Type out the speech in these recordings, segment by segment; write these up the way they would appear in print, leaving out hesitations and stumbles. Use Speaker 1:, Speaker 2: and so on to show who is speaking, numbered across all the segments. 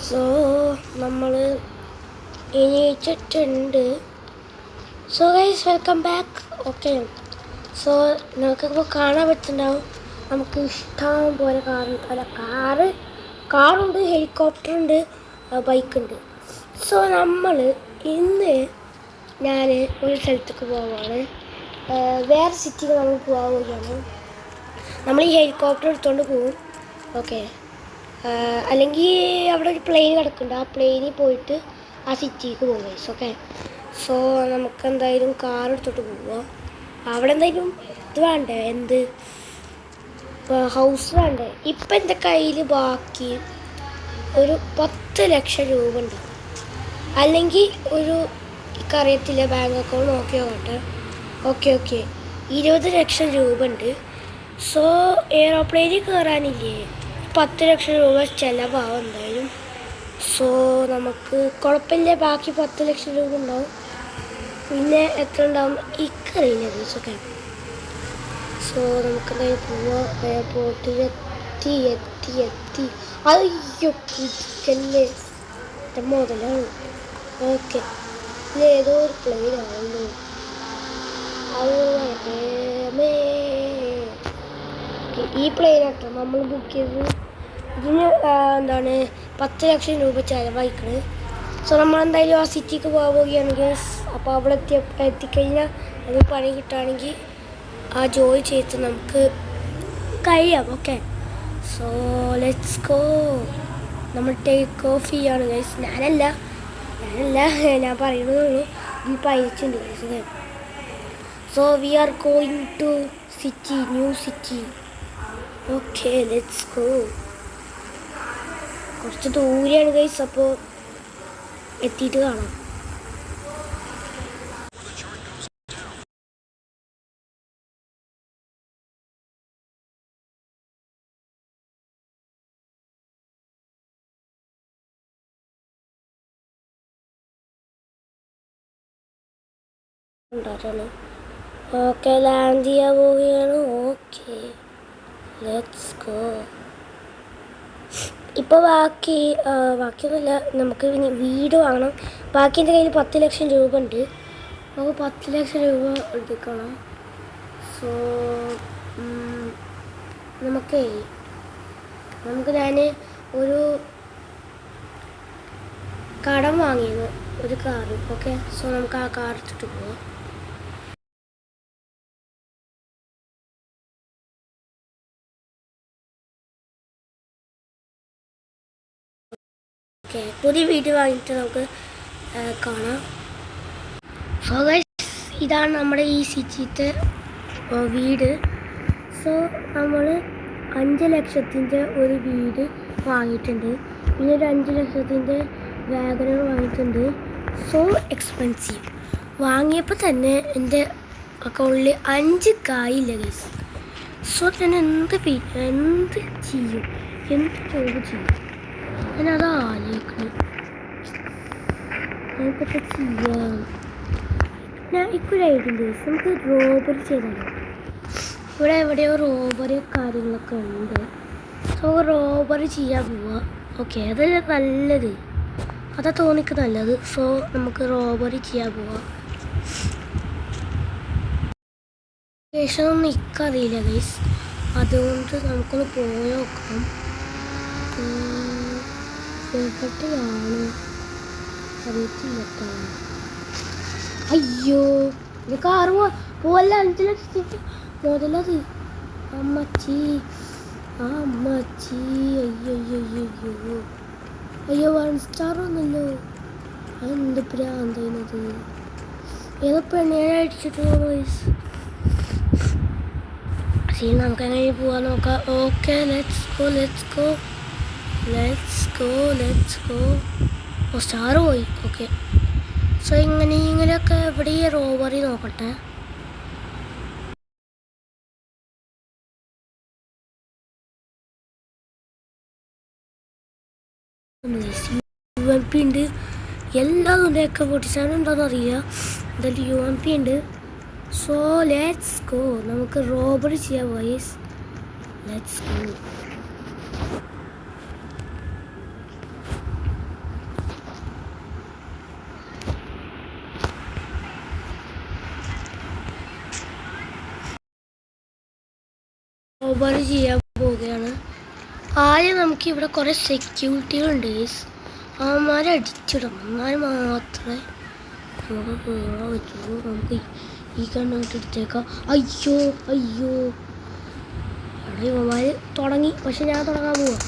Speaker 1: So നമ്മൾ എണീറ്റിട്ടുണ്ട്. So guys welcome back. Okay, so നിങ്ങൾക്കിപ്പോൾ കാണാൻ പറ്റുന്നുണ്ടാവും നമുക്ക് ഇഷ്ടം പോലെ കാറുണ്ട്, ഹെലികോപ്റ്ററുണ്ട്, ബൈക്കുണ്ട്. സോ നമ്മൾ ഇന്ന് ഞാൻ ഒരു സ്ഥലത്തേക്ക് പോവുകയാണ്. വേറെ സിറ്റിക്ക് നമ്മൾ പോവുകയാണ്. നമ്മൾ ഈ ഹെലികോപ്റ്റർ എടുത്തുകൊണ്ട് പോകും. ഓക്കെ, അല്ലെങ്കിൽ അവിടെ ഒരു പ്ലെയിൻ കിടക്കുന്നുണ്ട്. ആ പ്ലെയിനിൽ പോയിട്ട് ആ സിറ്റിക്ക് പോകും ഗൈസ്. ഓക്കെ, സോ നമുക്ക് എന്തായാലും കാർ എടുത്തോട്ട് പോവുക. അവിടെ എന്തായാലും ഇത് വേണ്ടേ, എന്ത് ഹൗസ് വേണ്ടേ. ഇപ്പം എൻ്റെ കയ്യിൽ ബാക്കി ഒരു 10 ലക്ഷം രൂപ ഉണ്ട്. അല്ലെങ്കിൽ ഒരു അറിയത്തില്ല, ബാങ്ക് അക്കൗണ്ട് നോക്കി നോക്കട്ടെ. ഓക്കെ 20 ലക്ഷം രൂപ ഉണ്ട്. സോ എയറോപ്ലെയിനിൽ കയറാനില്ലേ 10 ലക്ഷം രൂപ ചിലവാകും എന്തായാലും. സോ നമുക്ക് കുഴപ്പമില്ല, ബാക്കി 10 ലക്ഷം രൂപ ഉണ്ടാവും. പിന്നെ എത്ര ഉണ്ടാവും ഇക്കറിയില്ല ദിവസമൊക്കെ. സോ നമുക്ക് എന്തായാലും പോവാം. എയർപോർട്ടിലെത്തി. അയ്യോ ഇരിക്കല്ലേ മുതലാണ്. ഓക്കെ, ഏതോ ഒരു പ്ലെയിൻ ആണല്ലോ. ഈ പ്ലെയിൻ ആട്ടോ നമ്മൾ ബുക്ക് ചെയ്തത്. ഇതിന് എന്താണ് 10 ലക്ഷം രൂപ ചിലവായിക്കണ്. സോ നമ്മളെന്തായാലും ആ സിറ്റിക്ക് പോവുകയാണെങ്കിൽ, അപ്പോൾ അവിടെ എത്തിക്കഴിഞ്ഞാൽ അത് പണി കിട്ടുകയാണെങ്കിൽ ആ ജോലി ചെയ്ത് നമുക്ക് കഴിയാം. Okay, so let's go. നമ്മൾ ടേക്ക് ഓഫ് ചെയ്യാണ് ഗൈസ്. ഞാനല്ല ഞാൻ പറയുന്നതുള്ളൂ. ഇപ്പോൾ അയച്ചിട്ടുണ്ട് guys. So we are going to city, new city. Okay let's go. കുറച്ച് ദൂരെയാണ് ഗൈസ്, അപ്പോൾ എത്തിയിട്ട് കാണാം. ഓക്കെ, ലാൻഡ് ചെയ്യാൻ പോവുകയാണ്. Okay let's go. ഇപ്പോൾ ബാക്കിയൊന്നുമില്ല, നമുക്ക് ഇനി വീട് വാങ്ങണം. ബാക്കി എൻ്റെ കയ്യിൽ 10 ലക്ഷം രൂപ ഉണ്ട്. നമുക്ക് 10 ലക്ഷം രൂപ എടുക്കണം. സോ നമുക്ക് ഞാൻ ഒരു കടം വാങ്ങിയത് ഒരു കാറ്. ഓക്കെ, സോ നമുക്ക് ആ കാർ എടുത്തിട്ട് പോവാം. ഓക്കെ, പുതിയ വീട് വാങ്ങിയിട്ട് നമുക്ക് കാണാം. സോ ഗൈസ്, ഇതാണ് നമ്മുടെ ഈ സിറ്റിത്തെ വീട്. സോ നമ്മൾ 5 ലക്ഷത്തിൻ്റെ ഒരു വീട് വാങ്ങിയിട്ടുണ്ട്. പിന്നെ ഒരു 5 ലക്ഷത്തിൻ്റെ വാഗണർ വാങ്ങിയിട്ടുണ്ട്. So expensive. വാങ്ങിയപ്പോൾ തന്നെ എൻ്റെ അക്കൗണ്ടിൽ 5 കായില്ല ഗൈസ്. സോ ഞാൻ എന്ത് ചെയ്യും, എന്ത് ജോബ് ചെയ്യും, ഞാനത് ആലോചിക്കണം. ഞാനിപ്പോൾ ചെയ്യാം. ഞാൻ ഇക്കൊരു ഐഡിയ ഗൈസ്, നമുക്ക് റോബറി ചെയ്താലോ. ഇവിടെ എവിടെയോ റോബറി കാര്യങ്ങളൊക്കെ ഉണ്ട്. സോ റോബറി ചെയ്യാൻ പോവാം. ഓക്കെ, അതല്ലേ നല്ലത്, അതാ തോന്നിക്ക് നല്ലത്. സോ നമുക്ക് റോബറി ചെയ്യാൻ പോവാം. ശേഷമൊന്നും എനിക്കറിയില്ല ഗൈസ്, അതുകൊണ്ട് നമുക്കൊന്ന് പോയി നോക്കാം. എവിടെയാണ് അറിയത്തില്ല. അയ്യോ, ഇത് കാറ് പോവല്ല. 5 ലക്ഷത്തിൻ്റെ മുതലത്. അമ്മച്ചി അയ്യോ 1 സ്റ്റാർ ഒന്നല്ലോ. എന്ത് പ്രാന്തത്. ഏതോ പെണ്ണേനെ അടിച്ചിട്ട് ശരി, നമുക്ക് എങ്ങനെ പോവാൻ നോക്കാം. Okay let's go. ഓ, സ്റ്റാർ പോയി. ഓക്കെ, സോ ഇങ്ങനെയൊക്കെ എവിടെ റോബറി നോക്കട്ടെ. UMP ഉണ്ട്, എല്ലാതും ഉണ്ട്. AK-47 ഉണ്ടോയെന്ന് അറിയില്ല, എന്തായാലും UMP ഉണ്ട്. So let's go. നമുക്ക് റോബറി ചെയ്യാം വൈസ്. Let's go. റോബറി ചെയ്യാൻ പോവുകയാണ്. ആദ്യം നമുക്ക് ഇവിടെ കുറേ സെക്യൂരിറ്റികളുണ്ട് ഗൈസ്. അവന്മാരെ അടിച്ചിടണം, എന്നാൽ മാത്രമേ നമുക്ക് കയറാൻ പറ്റുള്ളൂ. നമുക്ക് ഈ കണ്ടിട്ട് എടുത്തേക്കാം. അയ്യോ അയ്യോ അവിടെ ഇവന്മാർ തുടങ്ങി, പക്ഷെ ഞാൻ തുടങ്ങാൻ പോവാം.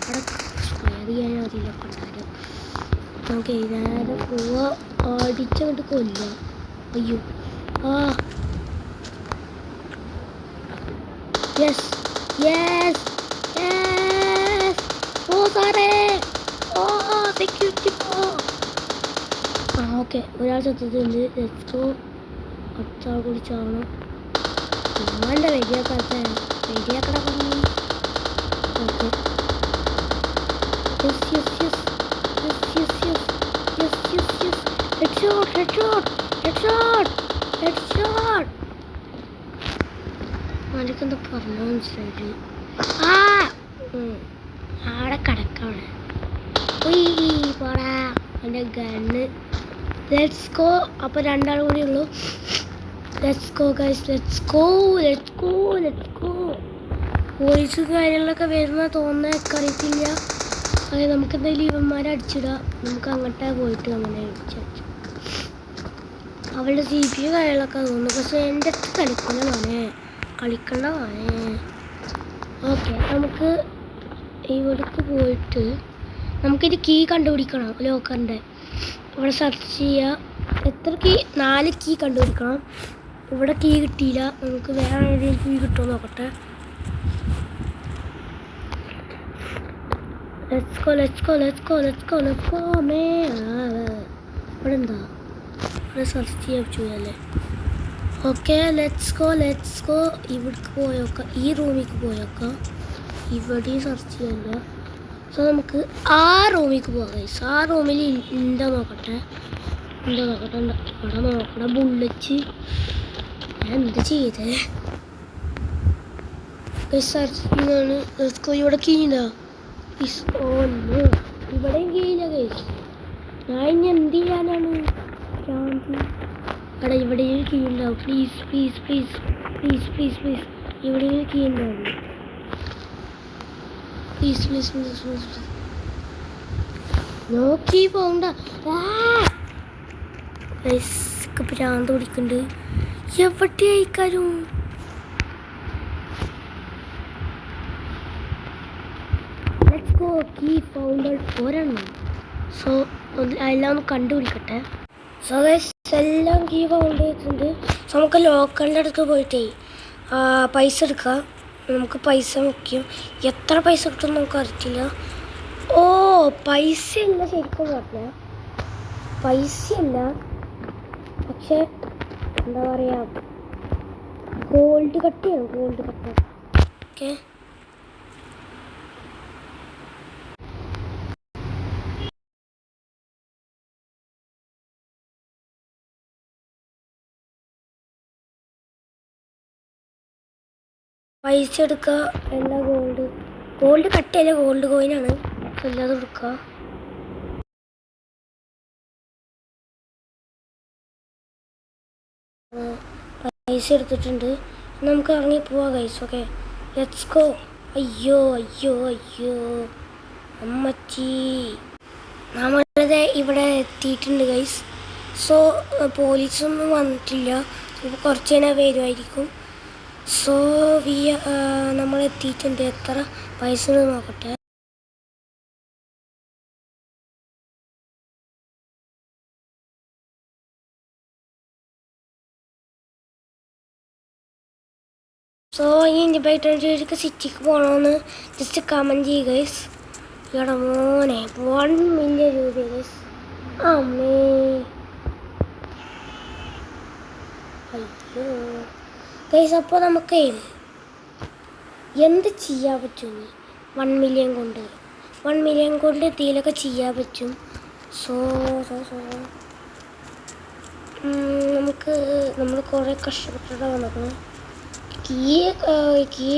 Speaker 1: അവിടെ സ്ക്വയർ ചെയ്യാൻ അറിയില്ല കണ്ടാലും നമുക്ക് നേരെ പോവാ, അടിച്ചങ്ങോട്ട് കൊല്ലുക. അയ്യോ ആ യെസ് യെസ് യെസ് ഓ സാറേ ഓ സെക്യൂരിറ്റി പോ. ആ ഓക്കെ, ഒരാൾ ചത്തിട്ടുണ്ട്. ലെറ്റ്സ് അടുത്ത ആൾ കൂടി ചാവണം. വേണ്ട റെഡിയാക്കാത്ത റെഡിയാക്കട പറഞ്ഞു. Okay yes yes yes yes yes yes yes yes yes headshot headshot headshot headshot. അതൊക്കെന്താ പറഞ്ഞു മനസ്സിലായിട്ട്. ആ ആടെ കിടക്കാണ്. പോടാ എൻ്റെ ഗണ്ണ്. Let's go. അപ്പോൾ രണ്ടാൾ കൂടി ഉള്ളൂ. Let's go guys, let's go let's go let's go. Police കാര്യങ്ങളൊക്കെ വരുന്ന തോന്നുന്നതൊക്കെ അറിയത്തില്ല. അതായത് നമുക്ക് എന്തായാലും ഇവന്മാരെ അടിച്ചിടാം. നമുക്ക് അങ്ങോട്ടേ പോയിട്ട് അങ്ങനെ അടിച്ചു അവളുടെ സി പി യു കാര്യങ്ങളൊക്കെ തോന്നുന്നു. പക്ഷേ എൻ്റെ അടുത്ത് കളിക്കണ്ട മോനെ. ഓക്കെ, നമുക്ക് ഇവിടേക്ക് പോയിട്ട് നമുക്കിത് കീ കണ്ടുപിടിക്കണം. ലോക്കറിൻ്റെ ഇവിടെ സെർച്ച് ചെയ്യുക. എത്ര കീ? 4 കീ കണ്ടുപിടിക്കണം. ഇവിടെ കീ കിട്ടിയില്ല. നമുക്ക് വേറെ ഏതെങ്കിലും കീ കിട്ടുമോ നോക്കട്ടെ. Let's go let's go let's go let's go let's go മേ. ഇവിടെ എന്താ? ഇവിടെ സെർച്ച് ചെയ്യാൻ പറ്റൂലല്ലേ. Okay let's go let's go. ഇവിടേക്ക് പോയോക്കാം, ഈ റൂമിലേക്ക് പോയോക്കാം. ഇവിടെയും സെർച്ച് ചെയ്യണ്ട. സോ നമുക്ക് ആ റൂമിലേക്ക് പോകാം ഗൈസ്. ആ റൂമിൽ എന്താ നോക്കട്ടെ. ഇവിടെ നോക്കണ ബുള്ളറ്റ്. ഞാൻ എന്ത് ചെയ്തേ സെർച്ച് ചെയ്യുന്നതാണ്. Let's go. ഇവിടെ കീഴില്ല. ഇവിടെയും കീഴില്ല ഗൈസ്. ഞാൻ ഇനി എന്ത് ചെയ്യാനാണ്? അവിടെ ഇവിടെയും കീ ഉണ്ടാവും. Please please please please please please ഇവിടെയും കീ ഉണ്ടാവും. പ്ലീസ് പ്ലീസ് പ്ലീസ് പ്ലീസ് നോക്കി പോകണ്ട. ഭ്രാന്ത് പിടിക്കുന്നുണ്ട്. എവിടെ അയക്കാരും ലെറ്റ്സ് ഗോ. കീ ഫൗണ്ട് ഒരെണ്ണം. സോ എല്ലാം ഒന്ന് കണ്ടുപിടിക്കട്ടെ. സോ ഗൈസ് എല്ലാം കീ ഫൗണ്ട് ചെയ്തിട്ടുണ്ട്. സോ നമുക്ക് ലോക്കറിൻ്റെ അടുത്ത് പോയിട്ടേ പൈസ എടുക്കാം. നമുക്ക് പൈസ മുഖ്യം. എത്ര പൈസ കിട്ടും നമുക്ക് അറിയില്ല. ഓ പൈസ ഇല്ല, ശരിക്കും പറഞ്ഞ പൈസ ഇല്ല. പക്ഷെ എന്താ പറയുക, ഗോൾഡ് കട്ടിയാണ്. ഗോൾഡ് കട്ട. ഓക്കെ പൈസ എടുക്കുക. എല്ലാ ഗോൾഡ് കട്ടയല്ല, ഗോൾഡ് കോയിനാണ്. അല്ലാതെ എടുക്കുക. പൈസ എടുത്തിട്ടുണ്ട്. നമുക്ക് ഇറങ്ങി പോവാം ഗൈസ്. Okay let's go. അയ്യോ അയ്യോ അയ്യോ അമ്മച്ചി, നമ്മളത് ഇവിടെ എത്തിയിട്ടുണ്ട് ഗൈസ്. സോ പോലീസൊന്നും വന്നിട്ടില്ല. കുറച്ച് നേരം വരുമായിരിക്കും. സോ നമ്മൾ എത്തിയിട്ടുണ്ട്. എത്ര പൈസ നോക്കട്ടെ. സോ ഇനി 2020 സിറ്റിക്ക് പോകണമെന്ന് ജസ്റ്റ് കമൻറ്റ് ചെയ്യുക ഗൈസ്. ഇവിടെ മോനെ 1 മില്യൺ രൂപ ഗൈസ്. അമ്മേ അയ്യോ ഗൈസ്. അപ്പോൾ നമുക്ക് എന്ത് ചെയ്യാൻ പറ്റും? 1 മില്യൺ കൊണ്ട് എന്തെങ്കിലുമൊക്കെ ചെയ്യാൻ പറ്റും. സോ നമ്മൾ കുറേ കഷ്ടപ്പെട്ടിട്ടാണ് വന്നത്. കീ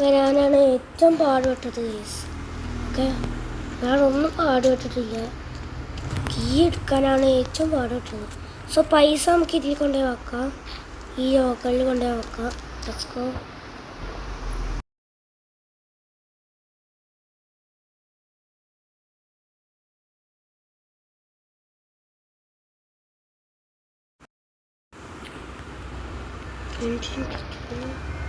Speaker 1: വരാനാണ് ഏറ്റവും പാടുപെട്ടത് ഗൈസ്. ഓക്കെ ഞാനൊന്നും പാടുപെട്ടിട്ടില്ല. കീ എടുക്കാനാണ് ഏറ്റവും പാടുപെട്ടത്. സോ പൈസ നമുക്ക് ഇതിൽ കൊണ്ടുപോയി വെക്കാം. ഈ ലോക്കറിൽ കൊണ്ടുപോയി വെക്കാം. Let's go. Continue.